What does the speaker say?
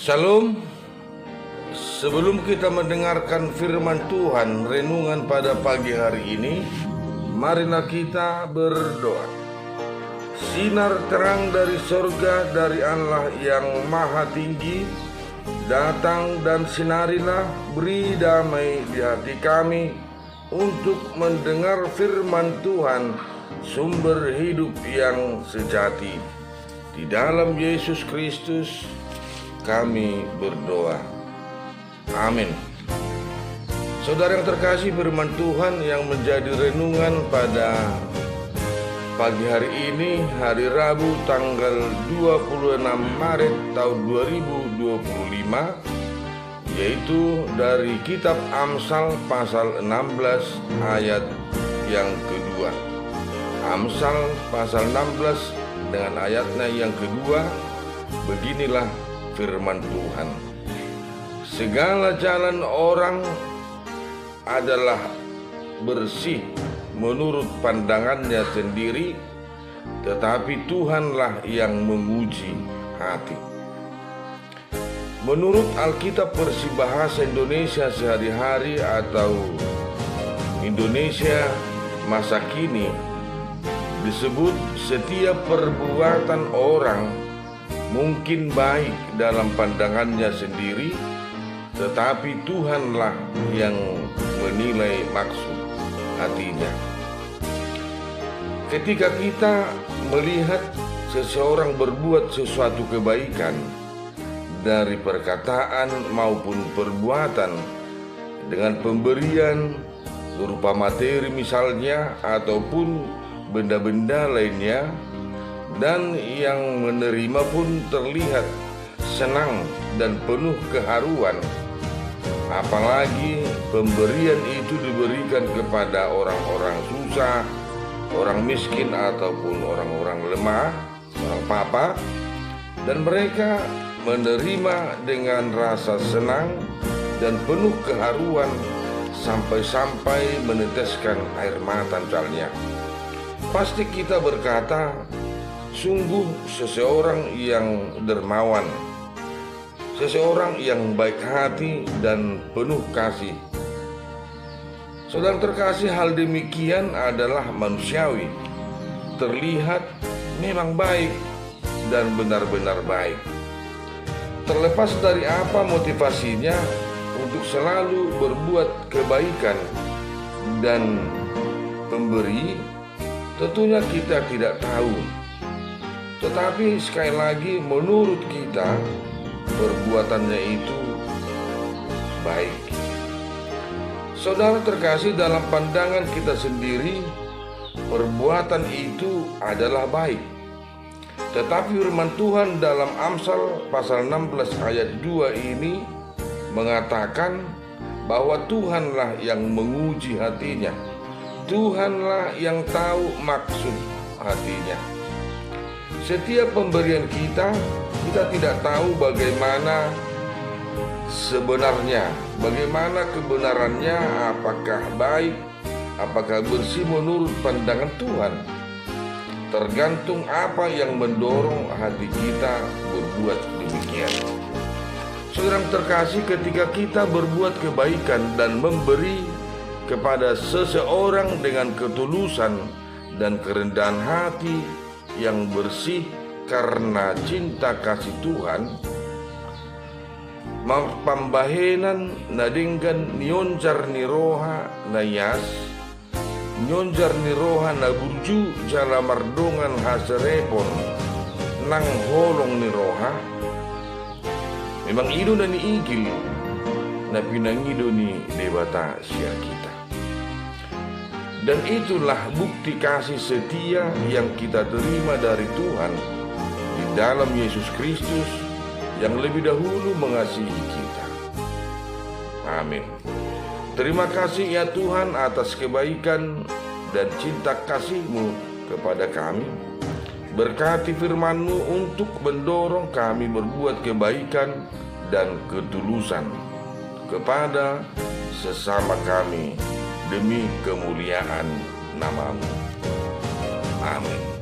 Shalom. Sebelum kita mendengarkan firman Tuhan renungan pada pagi hari ini, marilah kita berdoa. Sinar terang dari sorga dari Allah yang maha tinggi datang dan sinarilah, beri damai di hati kami untuk mendengar firman Tuhan, sumber hidup yang sejati. Di dalam Yesus Kristus kami berdoa. Amin. Saudara yang terkasih, firman Tuhan yang menjadi renungan pada pagi hari ini, hari Rabu tanggal 26 Maret tahun 2025, yaitu dari kitab Amsal pasal 16 ayat yang kedua. Amsal pasal 16 dengan ayatnya yang kedua, beginilah firman Tuhan. Segala jalan orang adalah bersih menurut pandangannya sendiri, tetapi Tuhanlah yang menguji hati. Menurut Alkitab Versi Bahasa Indonesia Sehari-hari atau Indonesia Masa Kini, disebut setiap perbuatan orang mungkin baik dalam pandangannya sendiri, tetapi Tuhanlah yang menilai maksud hatinya. Ketika kita melihat seseorang berbuat sesuatu kebaikan dari perkataan maupun perbuatan, dengan pemberian berupa materi misalnya ataupun benda-benda lainnya, dan yang menerima pun terlihat senang dan penuh keharuan, apalagi pemberian itu diberikan kepada orang-orang susah, orang miskin ataupun orang-orang lemah, orang papa, dan mereka menerima dengan rasa senang dan penuh keharuan sampai-sampai meneteskan air mata misalnya. Pasti kita berkata, sungguh seseorang yang dermawan, seseorang yang baik hati dan penuh kasih. Saudara terkasih, hal demikian adalah manusiawi, terlihat memang baik dan benar-benar baik. Terlepas dari apa motivasinya untuk selalu berbuat kebaikan dan pemberi, tentunya kita tidak tahu. Tetapi sekali lagi, menurut kita perbuatannya itu baik. Saudara terkasih, dalam pandangan kita sendiri perbuatan itu adalah baik. Tetapi firman Tuhan dalam Amsal pasal 16 ayat 2 ini mengatakan bahwa Tuhanlah yang menguji hatinya. Tuhanlah yang tahu maksud hatinya. Setiap pemberian kita tidak tahu bagaimana sebenarnya, bagaimana kebenarannya, apakah baik, apakah bersih menurut pandangan Tuhan. Tergantung apa yang mendorong hati kita berbuat demikian. Saudara terkasih, ketika kita berbuat kebaikan dan memberi kepada seseorang dengan ketulusan dan kerendahan hati yang bersih karena cinta kasih Tuhan, pambahenan nadinggan nyonjar ni roha nayas, nyonjar ni roha na burju jala mardongan haserepon nang holong ni roha, memang ido na ni igil na pinangido ni dewata sia kita. Dan itulah bukti kasih setia yang kita terima dari Tuhan di dalam Yesus Kristus yang lebih dahulu mengasihi kita. Amin. Terima kasih ya Tuhan atas kebaikan dan cinta kasih-Mu kepada kami. Berkati firman-Mu untuk mendorong kami berbuat kebaikan dan ketulusan kepada sesama kami, demi kemuliaan nama-Mu. Amin.